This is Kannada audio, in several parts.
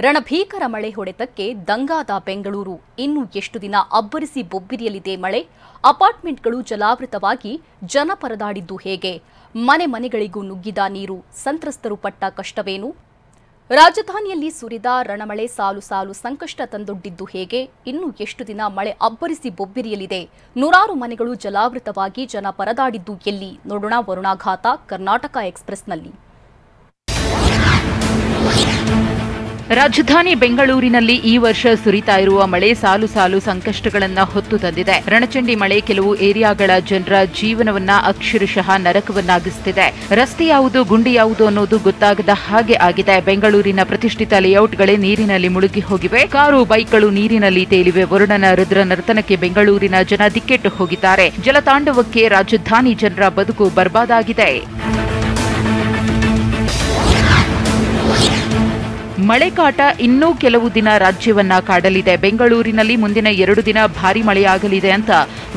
ರಣಭೀಕರ ಮಳೆ ಹೊಡೆತಕ್ಕೆ ದಂಗಾದ ಬೆಂಗಳೂರು. ಇನ್ನು ಎಷ್ಟು ದಿನ ಅಬ್ಬರಿಸಿ ಬೊಬ್ಬಿರಿಯಲಿದೆ ಮಳೆ? ಅಪಾರ್ಟ್ಮೆಂಟ್ಗಳು ಜಲಾವೃತವಾಗಿ ಜನ ಪರದಾಡಿದ್ದು ಹೇಗೆ? ಮನೆಗಳಿಗೂ ನುಗ್ಗಿದ ನೀರು ಸಂತ್ರಸ್ತರು ಪಟ್ಟ ಕಷ್ಟವೇನು? ರಾಜಧಾನಿಯಲ್ಲಿ ಸುರಿದ ರಣಮಳೆ ಸಾಲು ಸಾಲು ಸಂಕಷ್ಟ ತಂದೊಡ್ಡಿದ್ದು ಹೇಗೆ? ಇನ್ನು ಎಷ್ಟು ದಿನ ಮಳೆ ಅಬ್ಬರಿಸಿ ಬೊಬ್ಬಿರಿಯಲಿದೆ? ನೂರಾರು ಮನೆಗಳು ಜಲಾವೃತವಾಗಿ ಜನ ಪರದಾಡಿದ್ದು ಎಲ್ಲಿ? ನೋಡೋಣ ವರುಣಾಘಾತ ಕರ್ನಾಟಕ ಎಕ್ಸ್‌ಪ್ರೆಸ್‌ನಲ್ಲಿ. ರಾಜಧಾನಿ ಬೆಂಗಳೂರಿನಲ್ಲಿ ಈ ವರ್ಷ ಸುರಿತಾ ಇರುವ ಮಳೆ ಸಾಲು ಸಾಲು ಸಂಕಷ್ಟಗಳನ್ನು ಹೊತ್ತು ತಂದಿದೆ. ರಣಚಂಡಿ ಮಳೆ ಕೆಲವು ಏರಿಯಾಗಳ ಜನರ ಜೀವನವನ್ನ ಅಕ್ಷರಶಃ ನರಕವನ್ನಾಗಿಸುತ್ತಿದೆ. ರಸ್ತೆ ಯಾವುದು ಗುಂಡಿ ಯಾವುದು ಅನ್ನೋದು ಗೊತ್ತಾಗದ ಹಾಗೆ ಆಗಿದೆ. ಬೆಂಗಳೂರಿನ ಪ್ರತಿಷ್ಠಿತ ಲೇಔಟ್ಗಳೇ ನೀರಿನಲ್ಲಿ ಮುಳುಗಿ ಹೋಗಿವೆ. ಕಾರು ಬೈಕ್ಗಳು ನೀರಿನಲ್ಲಿ ತೇಲಿವೆ. ವರುಣನ ರುದ್ರ ನರ್ತನಕ್ಕೆ ಬೆಂಗಳೂರಿನ ಜನ ದಿಕ್ಕೆಟ್ಟು ಹೋಗಿದ್ದಾರೆ. ಜಲತಾಂಡವಕ್ಕೆ ರಾಜಧಾನಿ ಜನರ ಬದುಕು ಬರ್ಬಾದಾಗಿದೆ. ಮಳೆಕಾಟ ಇನ್ನೂ ಕೆಲವು ದಿನ ರಾಜ್ಯವನ್ನ ಕಾಡಲಿದೆ. ಬೆಂಗಳೂರಿನಲ್ಲಿ ಮುಂದಿನ 2 ದಿನ ಭಾರೀ ಮಳೆಯಾಗಲಿದೆ ಅಂತ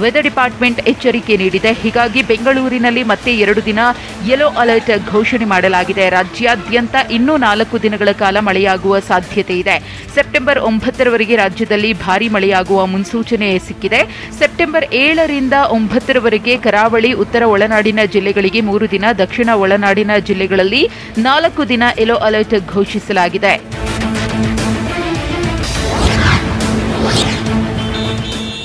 ವೆದರ್ ಡಿಪಾರ್ಟ್ಮೆಂಟ್ ಎಚ್ಚರಿಕೆ ನೀಡಿದೆ. ಹೀಗಾಗಿ ಬೆಂಗಳೂರಿನಲ್ಲಿ ಮತ್ತೆ 2 ದಿನ ಯೆಲ್ಲೋ ಅಲರ್ಟ್ ಘೋಷಣೆ ಮಾಡಲಾಗಿದೆ. ರಾಜ್ಯಾದ್ಯಂತ ಇನ್ನೂ 4 ದಿನಗಳ ಕಾಲ ಮಳೆಯಾಗುವ ಸಾಧ್ಯತೆ ಇದೆ. ಸೆಪ್ಟೆಂಬರ್ 9ರವರೆಗೆ ರಾಜ್ಯದಲ್ಲಿ ಭಾರೀ ಮಳೆಯಾಗುವ ಮುನ್ಸೂಚನೆ ಸಿಕ್ಕಿದೆ. ಸೆಪ್ಟೆಂಬರ್ 7ರಿಂದ 9ರವರೆಗೆ ಕರಾವಳಿ, ಉತ್ತರ ಒಳನಾಡಿನ ಜಿಲ್ಲೆಗಳಿಗೆ 3 ದಿನ, ದಕ್ಷಿಣ ಒಳನಾಡಿನ ಜಿಲ್ಲೆಗಳಲ್ಲಿ 4 ದಿನ ಯೆಲ್ಲೋ ಅಲರ್ಟ್ ಘೋಷಿಸಲಾಗಿದೆ.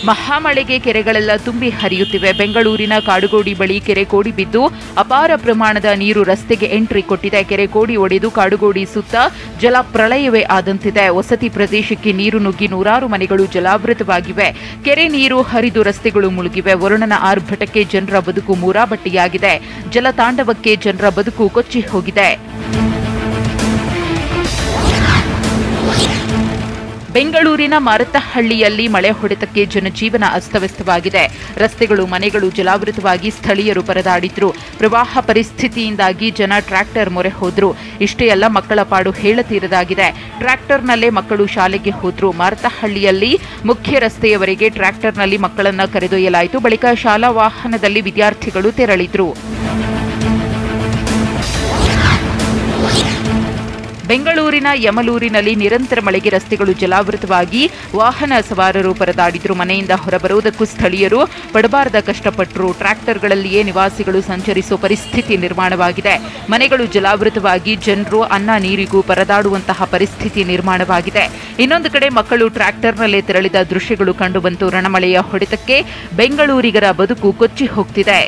ಮಹಾಮಳೆಗೆ ಕೆರೆಗಳೆಲ್ಲ ತುಂಬಿ ಹರಿಯುತ್ತಿವೆ. ಬೆಂಗಳೂರಿನ ಕಾಡುಗೋಡಿ ಬಳಿ ಕೆರೆ ಕೋಡಿ ಬಿದ್ದು ಅಪಾರ ಪ್ರಮಾಣದ ನೀರು ರಸ್ತೆಗೆ ಎಂಟ್ರಿ ಕೊಟ್ಟಿದೆ. ಕೆರೆ ಕೋಡಿ ಒಡೆದು ಕಾಡುಗೋಡಿ ಸುತ್ತ ಜಲ ಪ್ರಳಯವೇ ಆದಂತಿದೆ. ವಸತಿ ಪ್ರದೇಶಕ್ಕೆ ನೀರು ನುಗ್ಗಿ ನೂರಾರು ಮನೆಗಳು ಜಲಾವೃತವಾಗಿವೆ. ಕೆರೆ ನೀರು ಹರಿದು ರಸ್ತೆಗಳು ಮುಳುಗಿವೆ. ವರುಣನ ಆರ್ಭಟಕ್ಕೆ ಜನರ ಬದುಕು ಮೂರಾಬಟ್ಟಿಯಾಗಿದೆ. ಜಲತಾಂಡವಕ್ಕೆ ಜನರ ಬದುಕು ಕೊಚ್ಚಿ ಹೋಗಿದೆ. ಬೆಂಗಳೂರಿನ ಮಾರತಹಳ್ಳಿಯಲ್ಲಿ ಮಳೆ ಹೊಡೆತಕ್ಕೆ ಜನಜೀವನ ಅಸ್ತವ್ಯಸ್ತವಾಗಿದೆ. ರಸ್ತೆಗಳು, ಮನೆಗಳು ಜಲಾವೃತವಾಗಿ ಸ್ಥಳೀಯರು ಪರದಾಡಿದ್ರು. ಪ್ರವಾಹ ಪರಿಸ್ಥಿತಿಯಿಂದಾಗಿ ಜನ ಟ್ರ್ಯಾಕ್ಟರ್ ಮೊರೆ ಹೋದ್ರು. ಇಷ್ಟೇ ಅಲ್ಲ, ಮಕ್ಕಳ ಪಾಡು ಹೇಳತೀರದಾಗಿದೆ. ಟ್ರ್ಯಾಕ್ಟರ್ನಲ್ಲೇ ಮಕ್ಕಳು ಶಾಲೆಗೆ ಹೋದ್ರು. ಮಾರತಹಳ್ಳಿಯಲ್ಲಿ ಮುಖ್ಯ ರಸ್ತೆಯವರೆಗೆ ಟ್ರ್ಯಾಕ್ಟರ್ನಲ್ಲಿ ಮಕ್ಕಳನ್ನ ಕರೆದೊಯ್ಯಲಾಯಿತು. ಬಳಿಕ ಶಾಲಾ ವಾಹನದಲ್ಲಿ ವಿದ್ಯಾರ್ಥಿಗಳು ತೆರಳಿದ್ರು. ಬೆಂಗಳೂರಿನ ಯಮಲೂರಿನಲ್ಲಿ ನಿರಂತರ ಮಳೆಗೆ ರಸ್ತೆಗಳು ಜಲಾವೃತವಾಗಿ ವಾಹನ ಸವಾರರು ಪರದಾಡಿದ್ರು. ಮನೆಯಿಂದ ಹೊರಬರುವುದಕ್ಕೂ ಸ್ಥಳೀಯರು ಪಡಬಾರದ ಕಷ್ಟಪಟ್ಟರು. ಟ್ರ್ಯಾಕ್ಟರ್ಗಳಲ್ಲಿಯೇ ನಿವಾಸಿಗಳು ಸಂಚರಿಸುವ ಪರಿಸ್ಥಿತಿ ನಿರ್ಮಾಣವಾಗಿದೆ. ಮನೆಗಳು ಜಲಾವೃತವಾಗಿ ಜನರು ಅನ್ನ ನೀರಿಗೂ ಪರದಾಡುವಂತಹ ಪರಿಸ್ಥಿತಿ ನಿರ್ಮಾಣವಾಗಿದೆ. ಇನ್ನೊಂದು ಕಡೆ ಮಕ್ಕಳು ಟ್ರ್ಯಾಕ್ಟರ್ನಲ್ಲೇ ತೆರಳಿದ ದೃಶ್ಯಗಳು ಕಂಡುಬಂತು. ರಣಮಳೆಯ ಹೊಡೆತಕ್ಕೆ ಬೆಂಗಳೂರಿಗರ ಬದುಕು ಕೊಚ್ಚಿ ಹೋಗ್ತಿದೆ.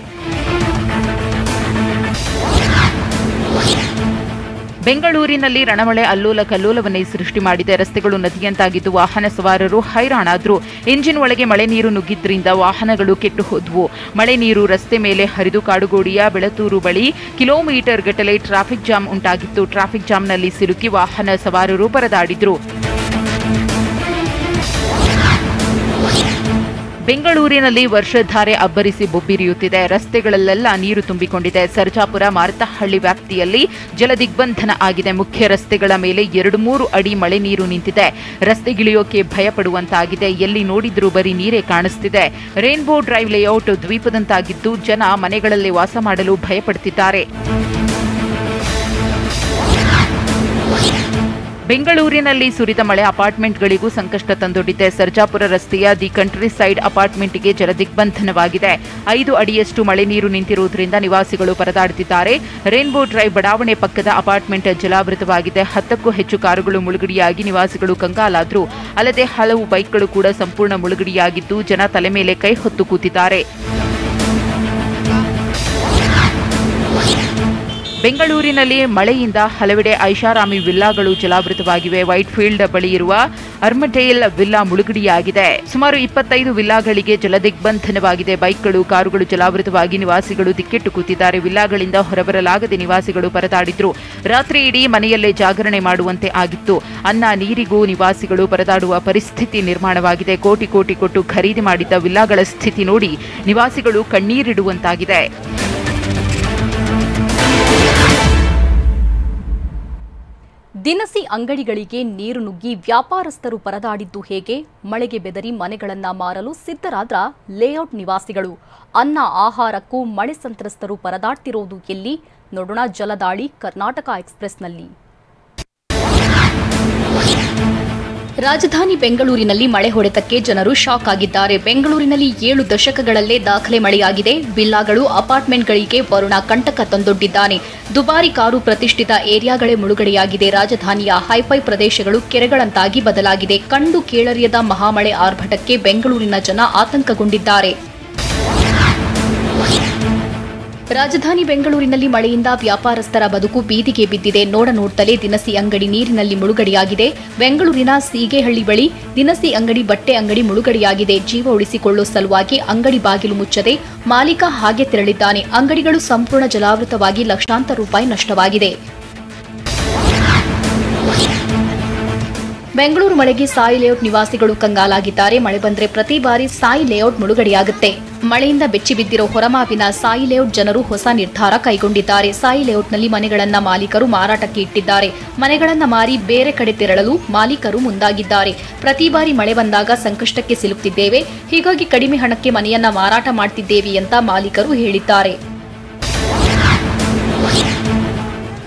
ಬೆಂಗಳೂರಿನಲ್ಲಿ ರಣಮಳೆ ಅಲ್ಲೋಲ ಕಲ್ಲೋಲವನ್ನೇ ಸೃಷ್ಟಿ ಮಾಡಿದೆ. ರಸ್ತೆಗಳು ನದಿಯಂತಾಗಿದ್ದು ವಾಹನ ಸವಾರರು ಹೈರಾಣಾದ್ರು. ಇಂಜಿನ್ ಒಳಗೆ ಮಳೆ ನೀರು ನುಗ್ಗಿದ್ರಿಂದ ವಾಹನಗಳು ಕೆಟ್ಟು ಹೋದ್ವು. ಮಳೆ ನೀರು ರಸ್ತೆ ಮೇಲೆ ಹರಿದು ಕಾಡುಗೋಡಿಯ ಬೆಳತೂರು ಬಳಿ ಕಿಲೋಮೀಟರ್ ಗಟ್ಟಲೆ ಟ್ರಾಫಿಕ್ ಜಾಮ್ ಉಂಟಾಗಿತ್ತು. ಟ್ರಾಫಿಕ್ ಜಾಮ್ನಲ್ಲಿ ಸಿಲುಕಿ ವಾಹನ ಸವಾರರು ಪರದಾಡಿದ್ರು. ಬೆಂಗಳೂರಿನಲ್ಲಿ ವರ್ಷಧಾರೆ ಅಬ್ಬರಿಸಿ ಬೊಬ್ಬಿರಿಯುತ್ತಿದೆ. ರಸ್ತೆಗಳಲ್ಲೆಲ್ಲ ನೀರು ತುಂಬಿಕೊಂಡಿದೆ. ಸರ್ಜಾಪುರ, ಮಾರತಹಳ್ಳಿ ವ್ಯಾಪ್ತಿಯಲ್ಲಿ ಜಲದಿಗ್ಬಂಧನ ಆಗಿದೆ. ಮುಖ್ಯ ರಸ್ತೆಗಳ ಮೇಲೆ 2-3 ಅಡಿ ಮಳೆ ನೀರು ನಿಂತಿದೆ. ರಸ್ತೆಗಿಳಿಯೋಕೆ ಭಯಪಡುವಂತಾಗಿದೆ. ಎಲ್ಲಿ ನೋಡಿದ್ರೂ ಬರೀ ನೀರೇ ಕಾಣಿಸ್ತಿದೆ. ರೇನ್ಬೋ ಡ್ರೈವ್ ಲೇಔಟ್ ದ್ವೀಪದಂತಾಗಿದ್ದು ಜನ ಮನೆಗಳಲ್ಲಿ ವಾಸ ಮಾಡಲು ಭಯಪಡುತ್ತಿದ್ದಾರೆ. ಬೆಂಗಳೂರಿನಲ್ಲಿ ಸುರಿದ ಮಳೆ ಅಪಾರ್ಟ್ಮೆಂಟ್ಗಳಿಗೂ ಸಂಕಷ್ಟ ತಂದೊಡ್ಡಿದೆ. ಸರ್ಜಾಪುರ ರಸ್ತೆಯ ದಿ ಕಂಟ್ರಿ ಸೈಡ್ ಅಪಾರ್ಟ್ಮೆಂಟ್ಗೆ ಜಲದಿಗ್ಬಂಧನವಾಗಿದೆ. 5 ಅಡಿಯಷ್ಟು ಮಳೆ ನೀರು ನಿಂತಿರುವುದರಿಂದ ನಿವಾಸಿಗಳು ಪರದಾಡುತ್ತಿದ್ದಾರೆ. ರೇನ್ಬೋ ಡ್ರೈವ್ ಬಡಾವಣೆ ಪಕ್ಕದ ಅಪಾರ್ಟ್ಮೆಂಟ್ ಜಲಾವೃತವಾಗಿದೆ. 10ಕ್ಕೂ ಹೆಚ್ಚು ಕಾರುಗಳು ಮುಳುಗಡೆಯಾಗಿ ನಿವಾಸಿಗಳು ಕಂಗಾಲಾದ್ರು. ಅಲ್ಲದೆ ಹಲವು ಬೈಕ್ಗಳು ಕೂಡ ಸಂಪೂರ್ಣ ಮುಳುಗಡೆಯಾಗಿದ್ದು ಜನ ತಲೆ ಮೇಲೆ ಕೈ ಹೊತ್ತು ಕೂತಿದ್ದಾರೆ. ಬೆಂಗಳೂರಿನಲ್ಲಿ ಮಳೆಯಿಂದ ಹಲವೆಡೆ ಐಷಾರಾಮಿ ವಿಲ್ಲಾಗಳು ಜಲಾವೃತವಾಗಿವೆ. ವೈಟ್ ಫೀಲ್ಡ್ ಬಳಿ ಇರುವ ಅರ್ಮಟೇಲ್ ವಿಲ್ಲಾ ಮುಳುಗಡೆಯಾಗಿದೆ. ಸುಮಾರು 25 ವಿಲ್ಲಾಗಳಿಗೆ ಜಲದಿಗ್ಬಂಧನವಾಗಿದೆ. ಬೈಕ್ಗಳು, ಕಾರುಗಳು ಜಲಾವೃತವಾಗಿ ನಿವಾಸಿಗಳು ದಿಕ್ಕೆಟ್ಟು ಕೂತಿದ್ದಾರೆ. ವಿಲ್ಲಾಗಳಿಂದ ಹೊರಬರಲಾಗದೆ ನಿವಾಸಿಗಳು ಪರದಾಡಿದ್ರು. ರಾತ್ರಿ ಇಡೀ ಮನೆಯಲ್ಲೇ ಜಾಗರಣೆ ಮಾಡುವಂತೆ ಆಗಿತ್ತು. ಅನ್ನ ನೀರಿಗೂ ನಿವಾಸಿಗಳು ಪರದಾಡುವ ಪರಿಸ್ಥಿತಿ ನಿರ್ಮಾಣವಾಗಿದೆ. ಕೋಟಿ ಕೋಟಿ ಕೊಟ್ಟು ಖರೀದಿ ಮಾಡಿದ್ದ ವಿಲ್ಲಾಗಳ ಸ್ಥಿತಿ ನೋಡಿ ನಿವಾಸಿಗಳು ಕಣ್ಣೀರಿಡುವಂತಾಗಿದೆ. ದಿನಸಿ ಅಂಗಡಿಗಳಿಗೆ ನೀರು ನುಗ್ಗಿ ವ್ಯಾಪಾರಸ್ಥರು ಪರದಾಡಿದ್ದು ಹೇಗೆ? ಮಳೆಗೆ ಬೆದರಿ ಮನೆಗಳನ್ನ ಮಾರಲು ಸಿದ್ಧರಾದ್ರ ಲೇಔಟ್ ನಿವಾಸಿಗಳು. ಅನ್ನ ಆಹಾರಕ್ಕೂ ಮಳೆ ಸಂತ್ರಸ್ತರು ಪರದಾಡ್ತಿರೋದು ಎಲ್ಲಿ? ನೋಡೋಣ ಜಲದಾಳಿ ಕರ್ನಾಟಕ ಎಕ್ಸ್‌ಪ್ರೆಸ್‌ನಲ್ಲಿ. ರಾಜಧಾನಿ ಬೆಂಗಳೂರಿನಲ್ಲಿ ಮಳೆ ಹೊಡೆತಕ್ಕೆ ಜನರು ಶಾಕ್ ಆಗಿದ್ದಾರೆ. ಬೆಂಗಳೂರಿನಲ್ಲಿ 7 ದಶಕಗಳಲ್ಲೇ ದಾಖಲೆ ಮಳೆಯಾಗಿದೆ. ವಿಲ್ಲಾಗಳು, ಅಪಾರ್ಟ್ಮೆಂಟ್ಗಳಿಗೆ ವರುಣ ಕಂಟಕ ತಂದೊಡ್ಡಿದ್ದಾನೆ. ದುಬಾರಿ ಕಾರು ಪ್ರತಿಷ್ಠಿತ ಏರಿಯಾಗಳೇ ಮುಳುಗಡೆಯಾಗಿದೆ. ರಾಜಧಾನಿಯ ಹೈಫೈ ಪ್ರದೇಶಗಳು ಕೆರೆಗಳಂತಾಗಿ ಬದಲಾಗಿದೆ. ಕಂಡು ಕೇಳರಿಯದ ಮಹಾಮಳೆ ಆರ್ಭಟಕ್ಕೆ ಬೆಂಗಳೂರಿನ ಜನ ಆತಂಕಗೊಂಡಿದ್ದಾರೆ. ರಾಜಧಾನಿ ಬೆಂಗಳೂರಿನಲ್ಲಿ ಮಳೆಯಿಂದ ವ್ಯಾಪಾರಸ್ಥರ ಬದುಕು ಬೀದಿಗೆ ಬಿದ್ದಿದೆ. ನೋಡುತ್ತಲೇ ದಿನಸಿ ಅಂಗಡಿ ನೀರಿನಲ್ಲಿ ಮುಳುಗಡೆಯಾಗಿದೆ. ಬೆಂಗಳೂರಿನ ಸೀಗೆಹಳ್ಳಿ ಬಳಿ ದಿನಸಿ ಅಂಗಡಿ, ಬಟ್ಟೆ ಅಂಗಡಿ ಮುಳುಗಡೆಯಾಗಿದೆ. ಜೀವ ಉಳಿಸಿಕೊಳ್ಳುವ ಸಲುವಾಗಿ ಅಂಗಡಿ ಬಾಗಿಲು ಮುಚ್ಚದೆ ಮಾಲೀಕ ಹಾಗೆ ತೆರಳಿದ್ದಾನೆ. ಅಂಗಡಿಗಳು ಸಂಪೂರ್ಣ ಜಲಾವೃತವಾಗಿ ಲಕ್ಷಾಂತರ ರೂಪಾಯಿ ನಷ್ಟವಾಗಿದೆ. ಬೆಂಗಳೂರು ಮಳೆಗೆ ಸಾಯಿ ಲೇಔಟ್ ನಿವಾಸಿಗಳು ಕಂಗಾಲಾಗಿದ್ದಾರೆ. ಮಳೆ ಬಂದ್ರೆ ಪ್ರತಿ ಬಾರಿ ಸಾಯಿ ಲೇಔಟ್ ಮುಳುಗಡೆಯಾಗುತ್ತೆ. ಮಳೆಯಿಂದ ಬೆಚ್ಚಿಬಿದ್ದಿರೋ ಹೊರಮಾವಿನ ಸಾಯಿ ಲೇಔಟ್ ಜನರು ಹೊಸ ನಿರ್ಧಾರ ಕೈಗೊಂಡಿದ್ದಾರೆ. ಸಾಯಿ ಲೇಔಟ್ನಲ್ಲಿ ಮನೆಗಳನ್ನ ಮಾಲೀಕರು ಮಾರಾಟಕ್ಕೆ ಇಟ್ಟಿದ್ದಾರೆ. ಮನೆಗಳನ್ನ ಮಾರಿ ಬೇರೆ ಕಡೆ ತೆರಳಲು ಮಾಲೀಕರು ಮುಂದಾಗಿದ್ದಾರೆ. ಪ್ರತಿ ಬಾರಿ ಮಳೆ ಬಂದಾಗ ಸಂಕಷ್ಟಕ್ಕೆ ಸಿಲುಕ್ತಿದ್ದೇವೆ, ಹೀಗಾಗಿ ಕಡಿಮೆ ಹಣಕ್ಕೆ ಮನೆಯನ್ನ ಮಾರಾಟ ಮಾಡ್ತಿದ್ದೇವೆ ಅಂತ ಮಾಲೀಕರು ಹೇಳಿದ್ದಾರೆ.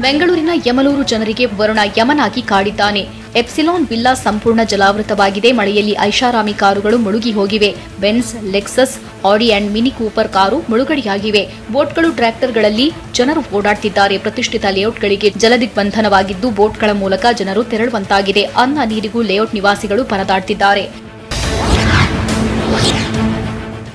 ಬೆಂಗಳೂರಿನ ಯಮಲೂರು ಜನರಿಗೆ ವರುಣ ಯಮನಾಗಿ ಕಾಡಿದ್ದಾನೆ. ಎಪ್ಸಿಲಾನ್ ವಿಲ್ಲಾ ಸಂಪೂರ್ಣ ಜಲಾವೃತವಾಗಿದೆ. ಮಳೆಯಲ್ಲಿ ಐಷಾರಾಮಿ ಕಾರುಗಳು ಮುಳುಗಿ ಹೋಗಿವೆ. ಬೆನ್ಸ್, ಲೆಕ್ಸಸ್, ಆಡಿ ಅಂಡ್ ಮಿನಿ ಕೂಪರ್ ಕಾರು ಮುಳುಗಡೆಯಾಗಿವೆ. ಬೋಟ್ಗಳು, ಟ್ರ್ಯಾಕ್ಟರ್ಗಳಲ್ಲಿ ಜನರು ಓಡಾಡ್ತಿದ್ದಾರೆ. ಪ್ರತಿಷ್ಠಿತ ಲೇಔಟ್ಗಳಿಗೆ ಜಲದಿಗ್ಬಂಧನವಾಗಿದ್ದು ಬೋಟ್ಗಳ ಮೂಲಕ ಜನರು ತೆರಳುವಂತಾಗಿದೆ. ಅನ್ನ ನೀರಿಗೂ ಲೇಔಟ್ ನಿವಾಸಿಗಳು ಪರದಾಡ್ತಿದ್ದಾರೆ.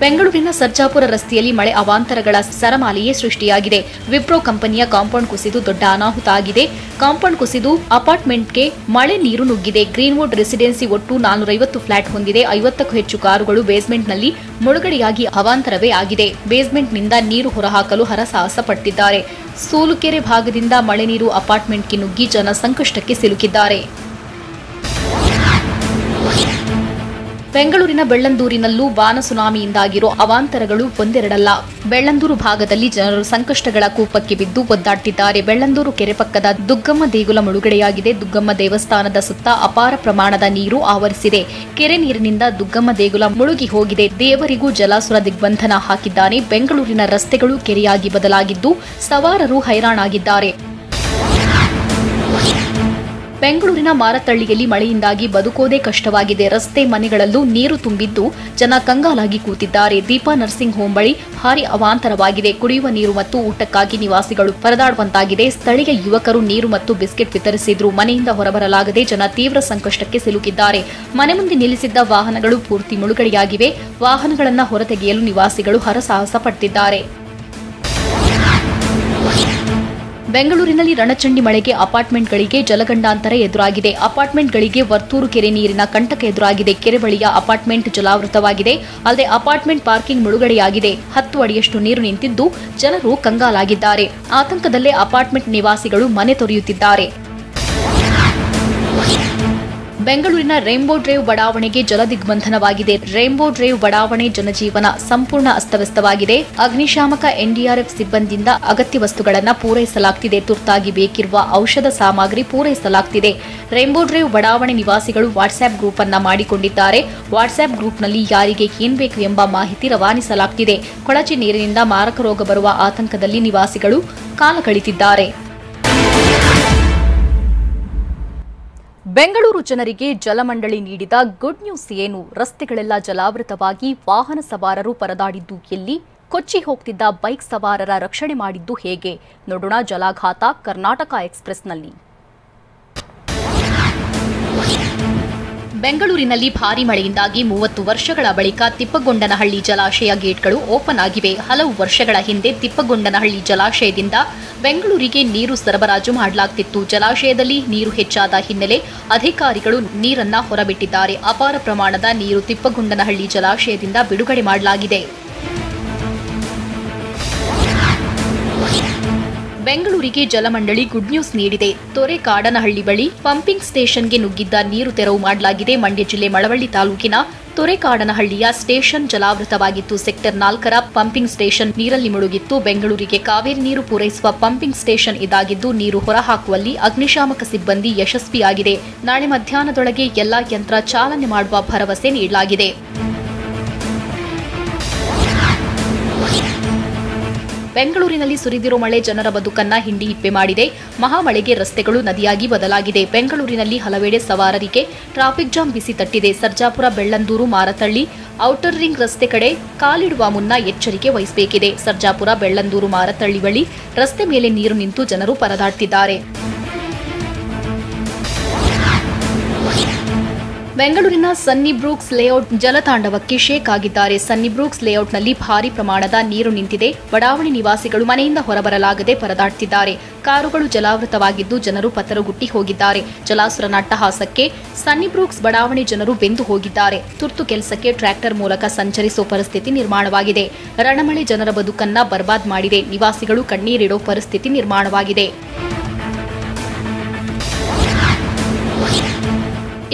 ಬೆಂಗಳೂರಿನ ಸರ್ಜಾಪುರ ರಸ್ತೆಯಲ್ಲಿ ಮಳೆ ಅವಾಂತರಗಳ ಸರಮಾಲೆಯೇ ಸೃಷ್ಟಿಯಾಗಿದೆ. ವಿಪ್ರೋ ಕಂಪನಿಯ ಕಾಂಪೌಂಡ್ ಕುಸಿದು ದೊಡ್ಡ ಅನಾಹುತ ಆಗಿದೆ. ಕಾಂಪೌಂಡ್ ಕುಸಿದು ಅಪಾರ್ಟ್ಮೆಂಟ್ಗೆ ಮಳೆ ನೀರು ನುಗ್ಗಿದೆ. ಗ್ರೀನ್ವುಡ್ ರೆಸಿಡೆನ್ಸಿ ಒಟ್ಟು 450 ಫ್ಲಾಟ್ ಹೊಂದಿದೆ. 50ಕ್ಕೂ ಹೆಚ್ಚು ಕಾರುಗಳು ಬೇಸ್ಮೆಂಟ್ನಲ್ಲಿ ಮುಳುಗಡೆಯಾಗಿ ಅವಾಂತರವೇ ಆಗಿದೆ. ಬೇಸ್ಮೆಂಟ್ನಿಂದ ನೀರು ಹೊರಹಾಕಲು ಹರಸಾಹಸ ಪಟ್ಟಿದ್ದಾರೆ. ಸೂಲುಕೆರೆ ಭಾಗದಿಂದ ಮಳೆ ನೀರು ಅಪಾರ್ಟ್ಮೆಂಟ್ಗೆ ನುಗ್ಗಿ ಜನ ಸಂಕಷ್ಟಕ್ಕೆ ಸಿಲುಕಿದ್ದಾರೆ. ಬೆಂಗಳೂರಿನ ಬೆಳ್ಳಂದೂರಿನಲ್ಲೂ ಬಾನ ಸುನಾಮಿಯಿಂದಾಗಿರೋ ಅವಾಂತರಗಳು ಒಂದೆರಡಲ್ಲ. ಬೆಳ್ಳಂದೂರು ಭಾಗದಲ್ಲಿ ಜನರು ಸಂಕಷ್ಟಗಳ ಕೂಪಕ್ಕೆ ಬಿದ್ದು ಒದ್ದಾಡ್ತಿದ್ದಾರೆ. ಬೆಳ್ಳಂದೂರು ಕೆರೆ ಪಕ್ಕದ ದುಗ್ಗಮ್ಮ ದೇಗುಲ ಮುಳುಗಡೆಯಾಗಿದೆ. ದುಗ್ಗಮ್ಮ ದೇವಸ್ಥಾನದ ಸುತ್ತ ಅಪಾರ ಪ್ರಮಾಣದ ನೀರು ಆವರಿಸಿದೆ. ಕೆರೆ ನೀರಿನಿಂದ ದುಗ್ಗಮ್ಮ ದೇಗುಲ ಮುಳುಗಿ ಹೋಗಿದೆ. ದೇವರಿಗೂ ಜಲಾಸುರ ದಿಗ್ಬಂಧನ ಹಾಕಿದ್ದಾನೆ. ಬೆಂಗಳೂರಿನ ರಸ್ತೆಗಳು ಕೆರೆಯಾಗಿ ಬದಲಾಗಿದ್ದು ಸವಾರರು ಹೈರಾಣಾಗಿದ್ದಾರೆ. ಬೆಂಗಳೂರಿನ ಮಾರತಳ್ಳಿಯಲ್ಲಿ ಮಳೆಯಿಂದಾಗಿ ಬದುಕೋದೇ ಕಷ್ಟವಾಗಿದೆ. ರಸ್ತೆ, ಮನೆಗಳಲ್ಲೂ ನೀರು ತುಂಬಿದ್ದು ಜನ ಕಂಗಾಲಾಗಿ ಕೂತಿದ್ದಾರೆ. ದೀಪಾ ನರ್ಸಿಂಗ್ ಹೋಂ ಬಳಿ ಭಾರಿ ಅವಾಂತರವಾಗಿದೆ. ಕುಡಿಯುವ ನೀರು ಮತ್ತು ಊಟಕ್ಕಾಗಿ ನಿವಾಸಿಗಳು ಪರದಾಡುವಂತಾಗಿದೆ. ಸ್ಥಳೀಯ ಯುವಕರು ನೀರು ಮತ್ತು ಬಿಸ್ಕೆಟ್ ವಿತರಿಸಿದ್ರು. ಮನೆಯಿಂದ ಹೊರಬರಲಾಗದೆ ಜನ ತೀವ್ರ ಸಂಕಷ್ಟಕ್ಕೆ ಸಿಲುಕಿದ್ದಾರೆ. ಮನೆ ಮುಂದೆ ನಿಲ್ಲಿಸಿದ್ದ ವಾಹನಗಳು ಪೂರ್ತಿ ಮುಳುಗಡೆಯಾಗಿವೆ. ವಾಹನಗಳನ್ನು ಹೊರತೆಗೆಯಲು ನಿವಾಸಿಗಳು ಹರಸಾಹಸ ಪಟ್ಟಿದ್ದಾರೆ. ಬೆಂಗಳೂರಿನಲ್ಲಿ ರಣಚಂಡಿ ಮಳೆಗೆ ಅಪಾರ್ಟ್ಮೆಂಟ್ಗಳಿಗೆ ಜಲಗಂಡಾಂತರ ಎದುರಾಗಿದೆ. ಅಪಾರ್ಟ್ಮೆಂಟ್ಗಳಿಗೆ ವರ್ತೂರು ಕೆರೆ ನೀರಿನ ಕಂಟಕ ಎದುರಾಗಿದೆ. ಕೆರೆ ಬಳಿಯ ಅಪಾರ್ಟ್ಮೆಂಟ್ ಜಲಾವೃತವಾಗಿದೆ. ಅಲ್ಲದೆ ಅಪಾರ್ಟ್ಮೆಂಟ್ ಪಾರ್ಕಿಂಗ್ ಮುಳುಗಡೆಯಾಗಿದೆ. 10 ಅಡಿಯಷ್ಟು ನೀರು ನಿಂತಿದ್ದು ಜನರು ಕಂಗಾಲಾಗಿದ್ದಾರೆ. ಆತಂಕದಲ್ಲೇ ಅಪಾರ್ಟ್ಮೆಂಟ್ ನಿವಾಸಿಗಳು ಮನೆ ತೊರೆಯುತ್ತಿದ್ದಾರೆ. ಬೆಂಗಳೂರಿನ ರೇನ್ಬೋ ಡ್ರೈವ್ ಬಡಾವಣೆಗೆ ಜಲದಿಗ್ಬಂಧನವಾಗಿದೆ. ರೇನ್ಬೋ ಡ್ರೈವ್ ಬಡಾವಣೆ ಜನಜೀವನ ಸಂಪೂರ್ಣ ಅಸ್ತವ್ಯಸ್ತವಾಗಿದೆ. ಅಗ್ನಿಶಾಮಕ ಎನ್ಡಿಆರ್ಎಫ್ ಸಿಬ್ಬಂದಿಯಿಂದ ಅಗತ್ಯ ವಸ್ತುಗಳನ್ನು ಪೂರೈಸಲಾಗುತ್ತಿದೆ. ತುರ್ತಾಗಿ ಬೇಕಿರುವ ಔಷಧ ಸಾಮಗ್ರಿ ಪೂರೈಸಲಾಗುತ್ತಿದೆ. ರೇನ್ಬೋ ಡ್ರೈವ್ ಬಡಾವಣೆ ನಿವಾಸಿಗಳು ವಾಟ್ಸ್ಆಪ್ ಗ್ರೂಪ್ ಅನ್ನ ಮಾಡಿಕೊಂಡಿದ್ದಾರೆ. ವಾಟ್ಸ್ಆಪ್ ಗ್ರೂಪ್ನಲ್ಲಿ ಯಾರಿಗೆ ಏನ್ ಬೇಕು ಎಂಬ ಮಾಹಿತಿ ರವಾನಿಸಲಾಗುತ್ತಿದೆ. ಕೊಳಚೆ ನೀರಿನಿಂದ ಮಾರಕ ರೋಗ ಬರುವ ಆತಂಕದಲ್ಲಿ ನಿವಾಸಿಗಳು ಕಾಲ ಕಳೆದಿದ್ದಾರೆ. ಬೆಂಗಳೂರು ಜನರಿಗೆ ಜಲಮಂಡಳಿ ನೀಡಿದ ಗುಡ್ ನ್ಯೂಸ್ ಏನು? ರಸ್ತೆಗಳೆಲ್ಲ ಜಲಾವೃತವಾಗಿ ವಾಹನ ಸವಾರರು ಪರದಾಡಿದ್ದು ಎಲ್ಲಿ? ಕೊಚ್ಚಿ ಹೋಗ್ತಿದ್ದ ಬೈಕ್ ಸವಾರರ ರಕ್ಷಣೆ ಮಾಡಿದ್ದು ಹೇಗೆ? ನೋಡೋಣ ಜಲಾಘಾತ ಕರ್ನಾಟಕ ಎಕ್ಸ್‌ಪ್ರೆಸ್‌ನಲ್ಲಿ. ಬೆಂಗಳೂರಿನಲ್ಲಿ ಭಾರೀ ಮಳೆಯಿಂದಾಗಿ 30 ವರ್ಷಗಳ ಬಳಿಕ ತಿಪ್ಪಗೊಂಡನಹಳ್ಳಿ ಜಲಾಶಯ ಗೇಟ್ಗಳು ಓಪನ್ ಆಗಿವೆ. ಹಲವು ವರ್ಷಗಳ ಹಿಂದೆ ತಿಪ್ಪಗೊಂಡನಹಳ್ಳಿ ಜಲಾಶಯದಿಂದ ಬೆಂಗಳೂರಿಗೆ ನೀರು ಸರಬರಾಜು ಮಾಡಲಾಗುತ್ತಿತ್ತು. ಜಲಾಶಯದಲ್ಲಿ ನೀರು ಹೆಚ್ಚಾದ ಹಿನ್ನೆಲೆ ಅಧಿಕಾರಿಗಳು ನೀರನ್ನ ಹೊರಬಿಟ್ಟಿದ್ದಾರೆ. ಅಪಾರ ಪ್ರಮಾಣದ ನೀರು ತಿಪ್ಪಗೊಂಡನಹಳ್ಳಿ ಜಲಾಶಯದಿಂದ ಬಿಡುಗಡೆ ಮಾಡಲಾಗಿದೆ. ಬೆಂಗಳೂರಿಗೆ ಜಲಮಂಡಳಿ ಗುಡ್ ನ್ಯೂಸ್ ನೀಡಿದೆ. ತೊರೆಕಾಡನಹಳ್ಳಿ ಬಳಿ ಪಂಪಿಂಗ್ ಸ್ಟೇಷನ್ಗೆ ನುಗ್ಗಿದ್ದ ನೀರು ತೆರವು ಮಾಡಲಾಗಿದೆ. ಮಂಡ್ಯ ಜಿಲ್ಲೆ ಮಳವಳ್ಳಿ ತಾಲೂಕಿನ ತೊರೆಕಾಡನಹಳ್ಳಿಯ ಸ್ಟೇಷನ್ ಜಲಾವೃತವಾಗಿತ್ತು. ಸೆಕ್ಟರ್ 4ರ ಪಂಪಿಂಗ್ ಸ್ಟೇಷನ್ ನೀರಲ್ಲಿ ಮುಳುಗಿತ್ತು. ಬೆಂಗಳೂರಿಗೆ ಕಾವೇರಿ ನೀರು ಪೂರೈಸುವ ಪಂಪಿಂಗ್ ಸ್ಟೇಷನ್ ಇದಾಗಿದ್ದು ನೀರು ಹೊರಹಾಕುವಲ್ಲಿ ಅಗ್ನಿಶಾಮಕ ಸಿಬ್ಬಂದಿ ಯಶಸ್ವಿಯಾಗಿದೆ. ನಾಳೆ ಮಧ್ಯಾಹ್ನದೊಳಗೆ ಎಲ್ಲಾ ಯಂತ್ರ ಚಾಲನೆ ಮಾಡುವ ಭರವಸೆ ನೀಡಲಾಗಿದೆ. ಬೆಂಗಳೂರಿನಲ್ಲಿ ಸುರಿದಿರೋ ಮಳೆ ಜನರ ಬದುಕನ್ನ ಹಿಂಡಿ ಹಿಪ್ಪೆ ಮಾಡಿದೆ. ಮಹಾಮಳೆಗೆ ರಸ್ತೆಗಳು ನದಿಯಾಗಿ ಬದಲಾಗಿದೆ. ಬೆಂಗಳೂರಿನಲ್ಲಿ ಹಲವೆಡೆ ಸವಾರರಿಗೆ ಟ್ರಾಫಿಕ್ ಜಾಮ್ ಬಿಸಿ ತಟ್ಟಿದೆ. ಸರ್ಜಾಪುರ, ಬೆಳ್ಳಂದೂರು, ಮಾರತಳ್ಳಿ, ಔಟರ್ ರಿಂಗ್ ರಸ್ತೆ ಕಡೆ ಕಾಲಿಡುವ ಮುನ್ನ ಎಚ್ಚರಿಕೆ ವಹಿಸಬೇಕಿದೆ. ಸರ್ಜಾಪುರ, ಬೆಳ್ಳಂದೂರು, ಮಾರತಳ್ಳಿ ಬಳಿ ರಸ್ತೆ ಮೇಲೆ ನೀರು ನಿಂತು ಜನರು ಪರದಾಡ್ತಿದ್ದಾರೆ. ಬೆಂಗಳೂರಿನ ಸನ್ನಿ ಬ್ರೂಕ್ಸ್ ಲೇಔಟ್ ಜಲತಾಂಡವಕ್ಕೆ ಶೇಕ್ ಆಗಿದ್ದಾರೆ. ಸನ್ನಿ ಬ್ರೂಕ್ಸ್ ಲೇಔಟ್ನಲ್ಲಿ ಭಾರೀ ಪ್ರಮಾಣದ ನೀರು ನಿಂತಿದೆ. ಬಡಾವಣೆ ನಿವಾಸಿಗಳು ಮನೆಯಿಂದ ಹೊರಬರಲಾಗದೆ ಪರದಾಡ್ತಿದ್ದಾರೆ. ಕಾರುಗಳು ಜಲಾವೃತವಾಗಿದ್ದು ಜನರು ಪತರಗುಟ್ಟಿ ಹೋಗಿದ್ದಾರೆ. ಜಲಾಸುರನ ಅಟ್ಟಹಾಸಕ್ಕೆ ಸನ್ನಿ ಬ್ರೂಕ್ಸ್ ಬಡಾವಣೆ ಜನರು ಬೆಂದು ಹೋಗಿದ್ದಾರೆ. ತುರ್ತು ಕೆಲಸಕ್ಕೆ ಟ್ರ್ಯಾಕ್ಟರ್ ಮೂಲಕ ಸಂಚರಿಸುವ ಪರಿಸ್ಥಿತಿ ನಿರ್ಮಾಣವಾಗಿದೆ. ರಣಮಳೆ ಜನರ ಬದುಕನ್ನ ಬರ್ಬಾದ್ ಮಾಡಿದೆ. ನಿವಾಸಿಗಳು ಕಣ್ಣೀರಿಡೋ ಪರಿಸ್ಥಿತಿ ನಿರ್ಮಾಣವಾಗಿದೆ.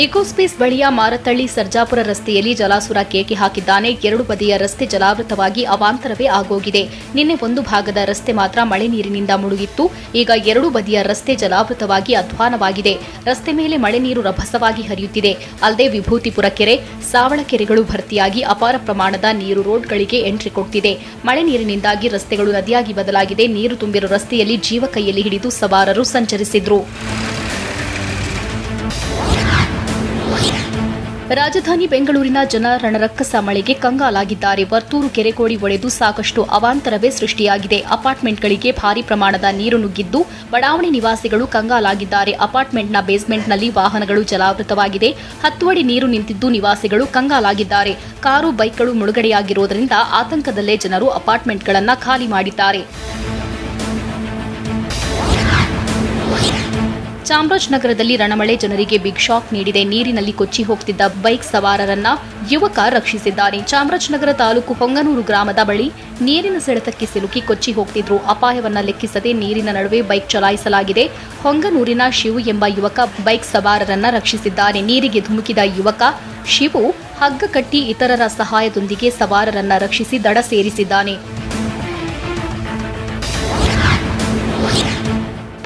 ಇಕೋಸ್ಪೇಸ್ ಬಳಿಯ ಮಾರತಳ್ಳಿ ಸರ್ಜಾಪುರ ರಸ್ತೆಯಲ್ಲಿ ಜಲಾಸುರ ಕೇಕೆ ಹಾಕಿದ್ದಾನೆ. ಎರಡು ಬದಿಯ ರಸ್ತೆ ಜಲಾವೃತವಾಗಿ ಅವಾಂತರವೇ ಆಗೋಗಿದೆ. ನಿನ್ನೆ ಒಂದು ಭಾಗದ ರಸ್ತೆ ಮಾತ್ರ ಮಳೆ ನೀರಿನಿಂದ ಮುಳುಗಿತ್ತು. ಈಗ ಎರಡು ಬದಿಯ ರಸ್ತೆ ಜಲಾವೃತವಾಗಿ ಅಧ್ವಾನವಾಗಿದೆ. ರಸ್ತೆ ಮೇಲೆ ಮಳೆ ನೀರು ರಭಸವಾಗಿ ಹರಿಯುತ್ತಿದೆ. ಅಲ್ಲದೆ ವಿಭೂತಿಪುರ ಕೆರೆ, ಸಾವಳ ಕೆರೆಗಳು ಭರ್ತಿಯಾಗಿ ಅಪಾರ ಪ್ರಮಾಣದ ನೀರು ರೋಡ್ಗಳಿಗೆ ಎಂಟ್ರಿ ಕೊಡ್ತಿದೆ. ಮಳೆ ನೀರಿನಿಂದಾಗಿ ರಸ್ತೆಗಳು ನದಿಯಾಗಿ ಬದಲಾಗಿದೆ. ನೀರು ತುಂಬಿರೋ ರಸ್ತೆಯಲ್ಲಿ ಜೀವ ಕೈಯಲ್ಲಿ ಹಿಡಿದು ಸವಾರರು ಸಂಚರಿಸಿದ್ರು. ರಾಜಧಾನಿ ಬೆಂಗಳೂರಿನ ಜನ ರಣರಕ್ಕಸ ಮಳೆಗೆ ಕಂಗಾಲಾಗಿದ್ದಾರೆ. ವರ್ತೂರು ಕೆರೆಕೋಡಿ ಒಡೆದು ಸಾಕಷ್ಟು ಅವಾಂತರವೇ ಸೃಷ್ಟಿಯಾಗಿದೆ. ಅಪಾರ್ಟ್ಮೆಂಟ್ಗಳಿಗೆ ಭಾರೀ ಪ್ರಮಾಣದ ನೀರು ನುಗ್ಗಿದ್ದು ಬಡಾವಣೆ ನಿವಾಸಿಗಳು ಕಂಗಾಲಾಗಿದ್ದಾರೆ. ಅಪಾರ್ಟ್ಮೆಂಟ್ನ ಬೇಸ್ಮೆಂಟ್ನಲ್ಲಿ ವಾಹನಗಳು ಜಲಾವೃತವಾಗಿದೆ. 10 ಅಡಿ ನೀರು ನಿಂತಿದ್ದು ನಿವಾಸಿಗಳು ಕಂಗಾಲಾಗಿದ್ದಾರೆ. ಕಾರು, ಬೈಕ್ಗಳು ಮುಳುಗಡೆಯಾಗಿರುವುದರಿಂದ ಆತಂಕದಲ್ಲೇ ಜನರು ಅಪಾರ್ಟ್ಮೆಂಟ್ಗಳನ್ನು ಖಾಲಿ ಮಾಡಿದ್ದಾರೆ. ಚಾಮರಾಜನಗರದಲ್ಲಿ ರಣಮಳೆ ಜನರಿಗೆ ಬಿಗ್ ಶಾಕ್ ನೀಡಿದೆ. ನೀರಿನಲ್ಲಿ ಕೊಚ್ಚಿ ಹೋಗ್ತಿದ್ದ ಬೈಕ್ ಸವಾರರನ್ನ ಯುವಕ ರಕ್ಷಿಸಿದ್ದಾನೆ. ಚಾಮರಾಜನಗರ ತಾಲೂಕು ಹೊಂಗನೂರು ಗ್ರಾಮದ ಬಳಿ ನೀರಿನ ಸೆಳೆತಕ್ಕೆ ಸಿಲುಕಿ ಕೊಚ್ಚಿ ಹೋಗ್ತಿದ್ರು. ಅಪಾಯವನ್ನ ಲೆಕ್ಕಿಸದೆ ನೀರಿನ ನಡುವೆ ಬೈಕ್ ಚಲಾಯಿಸಲಾಗಿದೆ. ಹೊಂಗನೂರಿನ ಶಿವು ಎಂಬ ಯುವಕ ಬೈಕ್ ಸವಾರರನ್ನ ರಕ್ಷಿಸಿದ್ದಾನೆ. ನೀರಿಗೆ ಧುಮುಕಿದ ಯುವಕ ಶಿವು ಹಗ್ಗ ಕಟ್ಟಿ ಇತರರ ಸಹಾಯದೊಂದಿಗೆ ಸವಾರರನ್ನ ರಕ್ಷಿಸಿ ದಡ ಸೇರಿಸಿದ್ದಾನೆ.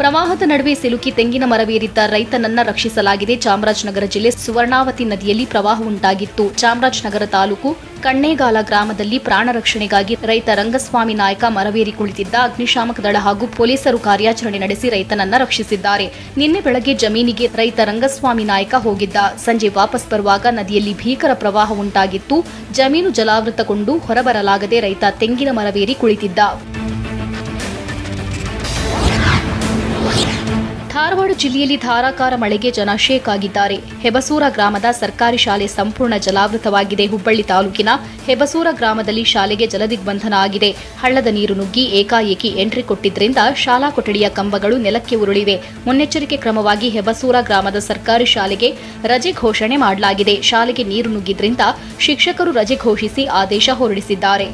ಪ್ರವಾಹದ ನಡುವೆ ಸಿಲುಕಿ ತೆಂಗಿನ ಮರವೇರಿದ್ದ ರೈತನನ್ನ ರಕ್ಷಿಸಲಾಗಿದೆ. ಚಾಮರಾಜನಗರ ಜಿಲ್ಲೆ ಸುವರ್ಣಾವತಿ ನದಿಯಲ್ಲಿ ಪ್ರವಾಹ ಉಂಟಾಗಿತ್ತು. ಚಾಮರಾಜನಗರ ತಾಲೂಕು ಕಣ್ಣೇಗಾಲ ಗ್ರಾಮದಲ್ಲಿ ಪ್ರಾಣ ರಕ್ಷಣೆಗಾಗಿ ರೈತ ರಂಗಸ್ವಾಮಿ ನಾಯಕ ಮರವೇರಿ ಕುಳಿತಿದ್ದ. ಅಗ್ನಿಶಾಮಕ ದಳ ಹಾಗೂ ಪೊಲೀಸರು ಕಾರ್ಯಾಚರಣೆ ನಡೆಸಿ ರೈತನನ್ನ ರಕ್ಷಿಸಿದ್ದಾರೆ. ನಿನ್ನೆ ಬೆಳಗ್ಗೆ ಜಮೀನಿಗೆ ರೈತ ರಂಗಸ್ವಾಮಿ ನಾಯಕ ಹೋಗಿದ್ದ. ಸಂಜೆ ವಾಪಸ್ ಬರುವಾಗ ನದಿಯಲ್ಲಿ ಭೀಕರ ಪ್ರವಾಹ ಉಂಟಾಗಿತ್ತು. ಜಮೀನು ಜಲಾವೃತಗೊಂಡು ಹೊರಬರಲಾಗದೆ ರೈತ ತೆಂಗಿನ ಮರವೇರಿ ಕುಳಿತಿದ್ದ. ಧಾರವಾಡ ಜಿಲ್ಲೆಯಲ್ಲಿ ಧಾರಾಕಾರ ಮಳೆಗೆ ಜನ ಶೇಕ್ ಆಗಿದ್ದಾರೆ. ಹೆಬಸೂರ ಗ್ರಾಮದ ಸರ್ಕಾರಿ ಶಾಲೆ ಸಂಪೂರ್ಣ ಜಲಾವೃತವಾಗಿದೆ. ಹುಬ್ಬಳ್ಳಿ ತಾಲೂಕಿನ ಹೆಬಸೂರ ಗ್ರಾಮದಲ್ಲಿ ಶಾಲೆಗೆ ಜಲದಿಗ್ಬಂಧನ ಆಗಿದೆ. ಹಳ್ಳದ ನೀರು ನುಗ್ಗಿ ಏಕಾಏಕಿ ಎಂಟ್ರಿ ಕೊಟ್ಟಿದ್ದರಿಂದ ಶಾಲಾ ಕೊಠಡಿಯ ಕಂಬಗಳು ನೆಲಕ್ಕೆ ಉರುಳಿವೆ. ಮುನ್ನೆಚ್ಚರಿಕೆ ಕ್ರಮವಾಗಿ ಹೆಬಸೂರ ಗ್ರಾಮದ ಸರ್ಕಾರಿ ಶಾಲೆಗೆ ರಜೆ ಘೋಷಣೆ ಮಾಡಲಾಗಿದೆ. ಶಾಲೆಗೆ ನೀರು ನುಗ್ಗಿದ್ರಿಂದ ಶಿಕ್ಷಕರು ರಜೆ ಘೋಷಿಸಿ ಆದೇಶ ಹೊರಡಿಸಿದ್ದಾರೆ.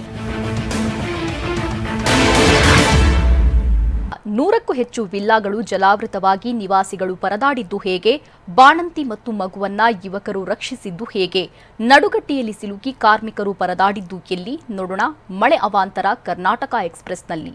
100ಕ್ಕೂ ಹೆಚ್ಚು ವಿಲ್ಲಾಗಳು ಜಲಾವೃತವಾಗಿ ನಿವಾಸಿಗಳು ಪರದಾಡಿದ್ದು ಹೇಗೆ? ಬಾಣಂತಿ ಮತ್ತು ಮಗುವನ್ನ ಯುವಕರು ರಕ್ಷಿಸಿದ್ದು ಹೇಗೆ? ನಡುಗಟ್ಟಿಯಲ್ಲಿ ಸಿಲುಕಿ ಕಾರ್ಮಿಕರು ಪರದಾಡಿದ್ದು ಎಲ್ಲಿ? ನೋಡೋಣ ಮಳೆ ಅವಾಂತರ ಕರ್ನಾಟಕ ಎಕ್ಸ್‌ಪ್ರೆಸ್‌ನಲ್ಲಿ.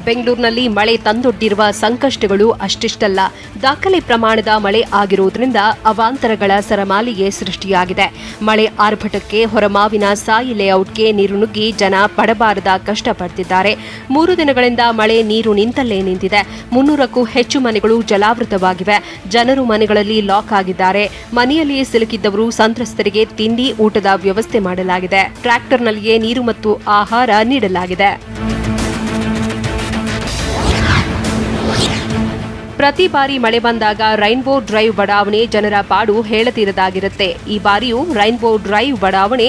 ಬೆಂಗಳೂರಿನಲ್ಲಿ ಮಳೆ ತಂದೊಡ್ಡಿರುವ ಸಂಕಷ್ಟಗಳು ಅಷ್ಟಿಷ್ಟಲ್ಲ. ದಾಖಲೆ ಪ್ರಮಾಣದ ಮಳೆ ಆಗಿರುವುದರಿಂದ ಅವಾಂತರಗಳ ಸರಮಾಲಿಗೆ ಸೃಷ್ಟಿಯಾಗಿದೆ. ಮಳೆ ಆರ್ಭಟಕ್ಕೆ ಹೊರಮಾವಿನ ಸಾಯಿ ಲೇಔಟ್ಗೆ ನೀರು ನುಗ್ಗಿ ಜನ ಪಡಬಾರದ ಕಷ್ಟಪಡ್ತಿದ್ದಾರೆ. 3 ದಿನಗಳಿಂದ ಮಳೆ ನೀರು ನಿಂತಲ್ಲೇ ನಿಂತಿದೆ. 300ಕ್ಕೂ ಹೆಚ್ಚು ಮನೆಗಳು ಜಲಾವೃತವಾಗಿವೆ. ಜನರು ಮನೆಗಳಲ್ಲಿ ಲಾಕ್ ಆಗಿದ್ದಾರೆ. ಮನೆಯಲ್ಲಿ ಸಿಲುಕಿದ್ದವರು ಸಂತ್ರಸ್ತರಿಗೆ ತಿಂಡಿ, ಊಟದ ವ್ಯವಸ್ಥೆ ಮಾಡಲಾಗಿದೆ. ಟ್ರ್ಯಾಕ್ಟರ್ನಲ್ಲಿಯೇ ನೀರು ಮತ್ತು ಆಹಾರ ನೀಡಲಾಗಿದೆ. ಪ್ರತಿ ಬಾರಿ ಮಳೆ ಬಂದಾಗ ರೈನ್ಬೋ ಡ್ರೈವ್ ಬಡಾವಣೆ ಜನರ ಪಾಡು ಹೇಳತೀರದಾಗಿರುತ್ತೆ. ಈ ಬಾರಿಯೂ ರೈನ್ಬೋ ಡ್ರೈವ್ ಬಡಾವಣೆ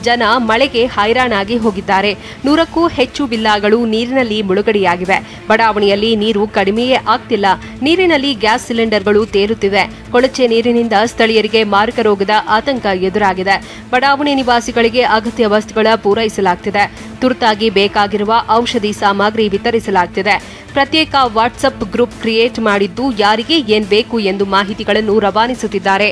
ಜನ ಮಳೆಗೆ ಹೈರಾಣಾಗಿ ಹೋಗಿದ್ದಾರೆ. 100ಕ್ಕೂ ಹೆಚ್ಚು ವಿಲ್ಲಾಗಳು ನೀರಿನಲ್ಲಿ ಮುಳುಗಡೆಯಾಗಿವೆ. ಬಡಾವಣೆಯಲ್ಲಿ ನೀರು ಕಡಿಮೆಯೇ ಆಗ್ತಿಲ್ಲ. ನೀರಿನಲ್ಲಿ ಗ್ಯಾಸ್ ಸಿಲಿಂಡರ್ಗಳು ತೇಲುತ್ತಿವೆ. ಕೊಳಚೆ ನೀರಿನಿಂದ ಸ್ಥಳೀಯರಿಗೆ ಮಾರಕ ರೋಗದ ಆತಂಕ ಎದುರಾಗಿದೆ. ಬಡಾವಣೆ ನಿವಾಸಿಗಳಿಗೆ ಅಗತ್ಯ ವಸ್ತುಗಳ ಪೂರೈಸಲಾಗುತ್ತಿದೆ. ತುರ್ತಾಗಿ ಬೇಕಾಗಿರುವ ಔಷಧಿ ಸಾಮಗ್ರಿ ವಿತರಿಸಲಾಗುತ್ತಿದೆ. ಪ್ರತ್ಯೇಕ ವಾಟ್ಸಪ್ ಗ್ರೂಪ್ ಕ್ರಿಯೇಟ್ ಮಾಡಿದ್ದು ಯಾರಿಗೆ ಏನ್ ಬೇಕು ಎಂದು ಮಾಹಿತಿಗಳನ್ನು ರವಾನಿಸುತ್ತಿದ್ದಾರೆ.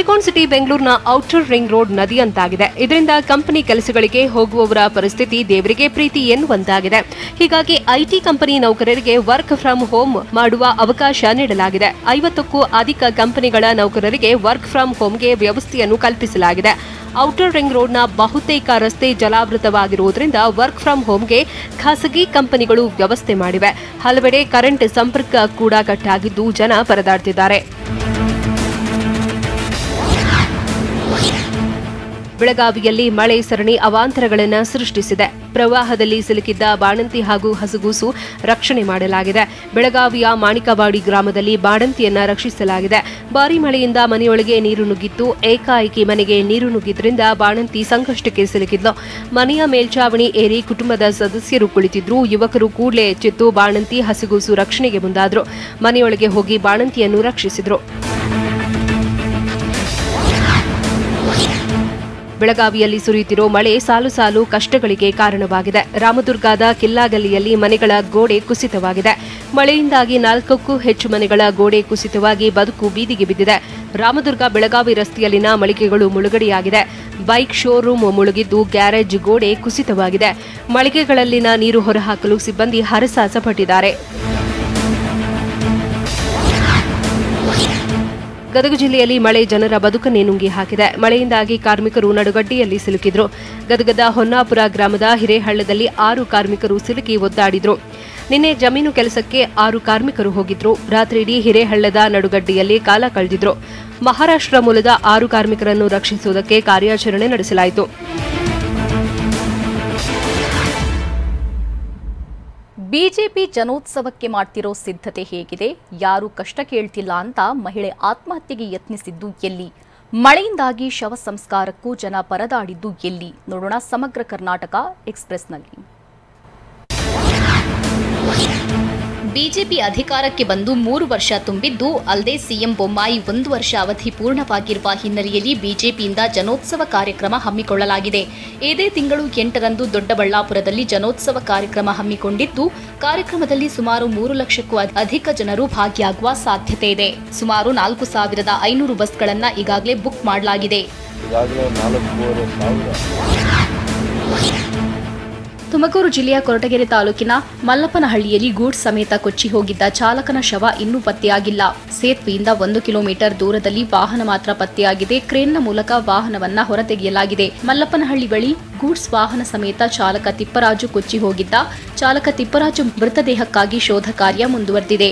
ಸಿಲಿಕಾನ್ ಸಿಟಿ ಬೆಂಗಳೂರಿನ ಔಟರ್ ರಿಂಗ್ ರೋಡ್ ನದಿಯಂತಾಗಿದೆ. ಇದರಿಂದ ಕಂಪನಿ ಕೆಲಸಗಳಿಗೆ ಹೋಗುವವರ ಪರಿಸ್ಥಿತಿ ದೇವರಿಗೆ ಪ್ರೀತಿ ಎನ್ನುವಂತಾಗಿದೆ. ಹೀಗಾಗಿ ಐಟಿ ಕಂಪನಿ ನೌಕರರಿಗೆ ವರ್ಕ್ ಫ್ರಮ್ ಹೋಮ್ ಮಾಡುವ ಅವಕಾಶ ನೀಡಲಾಗಿದೆ. 50ಕ್ಕೂ ಅಧಿಕ ಕಂಪನಿಗಳ ನೌಕರರಿಗೆ ವರ್ಕ್ ಫ್ರಮ್ ಹೋಮ್ಗೆ ವ್ಯವಸ್ಥೆಯನ್ನು ಕಲ್ಪಿಸಲಾಗಿದೆ. ಔಟರ್ ರಿಂಗ್ ರೋಡ್ನ ಬಹುತೇಕ ರಸ್ತೆ ಜಲಾವೃತವಾಗಿರುವುದರಿಂದ ವರ್ಕ್ ಫ್ರಮ್ ಹೋಮ್ಗೆ ಖಾಸಗಿ ಕಂಪನಿಗಳು ವ್ಯವಸ್ಥೆ ಮಾಡಿವೆ. ಹಲವೆಡೆ ಕರೆಂಟ್ ಸಂಪರ್ಕ ಕೂಡ ಕಟ್ಟಾಗಿದ್ದು ಜನ ಪರದಾಡ್ತಿದ್ದಾರೆ. ಬೆಳಗಾವಿಯಲ್ಲಿ ಮಳೆ ಸರಣಿ ಅವಾಂತರಗಳನ್ನು ಸೃಷ್ಟಿಸಿದೆ. ಪ್ರವಾಹದಲ್ಲಿ ಸಿಲುಕಿದ್ದ ಬಾಣಂತಿ ಹಾಗೂ ಹಸುಗೂಸು ರಕ್ಷಣೆ ಮಾಡಲಾಗಿದೆ. ಬೆಳಗಾವಿಯ ಮಾಣಿಕವಾಡಿ ಗ್ರಾಮದಲ್ಲಿ ಬಾಣಂತಿಯನ್ನ ರಕ್ಷಿಸಲಾಗಿದೆ. ಭಾರೀ ಮಳೆಯಿಂದ ಮನೆಯೊಳಗೆ ನೀರು ನುಗ್ಗಿತ್ತು. ಏಕಾಏಕಿ ಮನೆಗೆ ನೀರು ನುಗ್ಗಿದ್ರಿಂದ ಬಾಣಂತಿ ಸಂಕಷ್ಟಕ್ಕೆ ಸಿಲುಕಿದ್ಲು. ಮನೆಯ ಮೇಲ್ಛಾವಣಿ ಏರಿ ಕುಟುಂಬದ ಸದಸ್ಯರು ಕುಳಿತಿದ್ರು. ಯುವಕರು ಕೂಡಲೇ ಎಚ್ಚೆತ್ತು ಬಾಣಂತಿ ಹಸುಗೂಸು ರಕ್ಷಣೆಗೆ ಮುಂದಾದ್ರು. ಮನೆಯೊಳಗೆ ಹೋಗಿ ಬಾಣಂತಿಯನ್ನು ರಕ್ಷಿಸಿದ್ರು. ಬೆಳಗಾವಿಯಲ್ಲಿ ಸುರಿಯುತ್ತಿರೋ ಮಳೆ ಸಾಲು ಸಾಲು ಕಷ್ಟಗಳಿಗೆ ಕಾರಣವಾಗಿದೆ. ರಾಮದುರ್ಗದ ಕಿಲ್ಲಾಗಲ್ಲಿಯಲ್ಲಿ ಮನೆಗಳ ಗೋಡೆ ಕುಸಿತವಾಗಿದೆ. ಮಳೆಯಿಂದಾಗಿ 4ಕ್ಕೂ ಹೆಚ್ಚು ಮನೆಗಳ ಗೋಡೆ ಕುಸಿತವಾಗಿ ಬದುಕು ಬೀದಿಗೆ ಬಿದ್ದಿದೆ. ರಾಮದುರ್ಗ ಬೆಳಗಾವಿ ರಸ್ತೆಯಲ್ಲಿನ ಮಳಿಗೆಗಳು ಮುಳುಗಡೆಯಾಗಿದೆ. ಬೈಕ್ ಶೋರೂಮ್ ಮುಳುಗಿದ್ದು ಗ್ಯಾರೇಜ್ ಗೋಡೆ ಕುಸಿತವಾಗಿದೆ. ಮಳಿಗೆಗಳಲ್ಲಿನ ನೀರು ಹೊರಹಾಕಲು ಸಿಬ್ಬಂದಿ ಹರಸಾಹಸ ಪಟ್ಟಿದ್ದಾರೆ. ಗದಗ ಜಿಲ್ಲೆಯಲ್ಲಿ ಮಳೆ ಜನರ ಬದುಕನ್ನೇ ನುಂಗಿ ಹಾಕಿದೆ. ಮಳೆಯಿಂದಾಗಿ ಕಾರ್ಮಿಕರು ನಡುಗಡ್ಡೆಯಲ್ಲಿ ಸಿಲುಕಿದ್ರು. ಗದಗದ ಹೊನ್ನಾಪುರ ಗ್ರಾಮದ ಹಿರೇಹಳ್ಳದಲ್ಲಿ 6 ಕಾರ್ಮಿಕರು ಸಿಲುಕಿ ಒದ್ದಾಡಿದ್ರು. ನಿನ್ನೆ ಜಮೀನು ಕೆಲಸಕ್ಕೆ 6 ಕಾರ್ಮಿಕರು ಹೋಗಿದ್ರು. ರಾತ್ರಿಯಿಡೀ ಹಿರೇಹಳ್ಳದ ನಡುಗಡ್ಡೆಯಲ್ಲಿ ಕಾಲ ಕಳೆದಿದ್ರು. ಮಹಾರಾಷ್ಟ್ರ ಮೂಲದ 6 ಕಾರ್ಮಿಕರನ್ನು ರಕ್ಷಿಸುವುದಕ್ಕೆ ಕಾರ್ಯಾಚರಣೆ ನಡೆಸಲಾಯಿತು. ಬಿಜೆಪಿ ಜನೋತ್ಸವಕ್ಕೆ ಮಾಡ್ತಿರೋ ಸಿದ್ಧತೆ ಹೇಗಿದೆ? ಯಾರೂ ಕಷ್ಟ ಕೇಳ್ತಿಲ್ಲ ಅಂತ ಮಹಿಳೆ ಆತ್ಮಹತ್ಯೆಗೆ ಯತ್ನಿಸಿದ್ದು ಎಲ್ಲಿ? ಮಳೆಯಿಂದಾಗಿ ಶವ ಸಂಸ್ಕಾರಕ್ಕೂ ಜನ ಪರದಾಡಿದ್ದು ಎಲ್ಲಿ? ನೋಡೋಣ ಸಮಗ್ರ ಕರ್ನಾಟಕ ಎಕ್ಸ್‌ಪ್ರೆಸ್‌ನಲ್ಲಿ. ಬಿಜೆಪಿ ಅಧಿಕಾರಕ್ಕೆ ಬಂದು 3 ವರ್ಷ ತುಂಬಿದ್ದು, ಅಲ್ಲದೆ ಸಿಎಂ ಬೊಮ್ಮಾಯಿ 1 ವರ್ಷ ಅವಧಿ ಪೂರ್ಣವಾಗಿರುವ ಹಿನ್ನೆಲೆಯಲ್ಲಿ ಬಿಜೆಪಿಯಿಂದ ಜನೋತ್ಸವ ಕಾರ್ಯಕ್ರಮ ಹಮ್ಮಿಕೊಳ್ಳಲಾಗಿದೆ. ಇದೇ ತಿಂಗಳು 8ರಂದು ದೊಡ್ಡಬಳ್ಳಾಪುರದಲ್ಲಿ ಜನೋತ್ಸವ ಕಾರ್ಯಕ್ರಮ ಹಮ್ಮಿಕೊಂಡಿದ್ದು, ಕಾರ್ಯಕ್ರಮದಲ್ಲಿ ಸುಮಾರು 3 ಲಕ್ಷಕ್ಕೂ ಅಧಿಕ ಜನರು ಭಾಗಿಯಾಗುವ ಸಾಧ್ಯತೆ ಇದೆ. ಸುಮಾರು 4500 ಬಸ್ಗಳನ್ನು ಈಗಾಗಲೇ ಬುಕ್ ಮಾಡಲಾಗಿದೆ. ತುಮಕೂರು ಜಿಲ್ಲೆಯ ಕೊರಟಗೆರೆ ತಾಲೂಕಿನ ಮಲ್ಲಪ್ಪನಹಳ್ಳಿಯಲ್ಲಿ ಗೂಡ್ಸ್ ಸಮೇತ ಕೊಚ್ಚಿ ಹೋಗಿದ್ದ ಚಾಲಕನ ಶವ ಇನ್ನೂ ಪತ್ತೆಯಾಗಿಲ್ಲ. ಸೇತುವೆಯಿಂದ 1 ಕಿಲೋಮೀಟರ್ ದೂರದಲ್ಲಿ ವಾಹನ ಮಾತ್ರ ಪತ್ತೆಯಾಗಿದೆ. ಕ್ರೇನ್ನ ಮೂಲಕ ವಾಹನವನ್ನ ಹೊರತೆಗೆಯಲಾಗಿದೆ. ಮಲ್ಲಪ್ಪನಹಳ್ಳಿ ಬಳಿ ಗೂಡ್ಸ್ ವಾಹನ ಸಮೇತ ಚಾಲಕ ತಿಪ್ಪರಾಜು ಕೊಚ್ಚಿ ಹೋಗಿದ್ದ. ಚಾಲಕ ತಿಪ್ಪರಾಜು ಮೃತದೇಹಕ್ಕಾಗಿ ಶೋಧ ಕಾರ್ಯ ಮುಂದುವರೆದಿದೆ.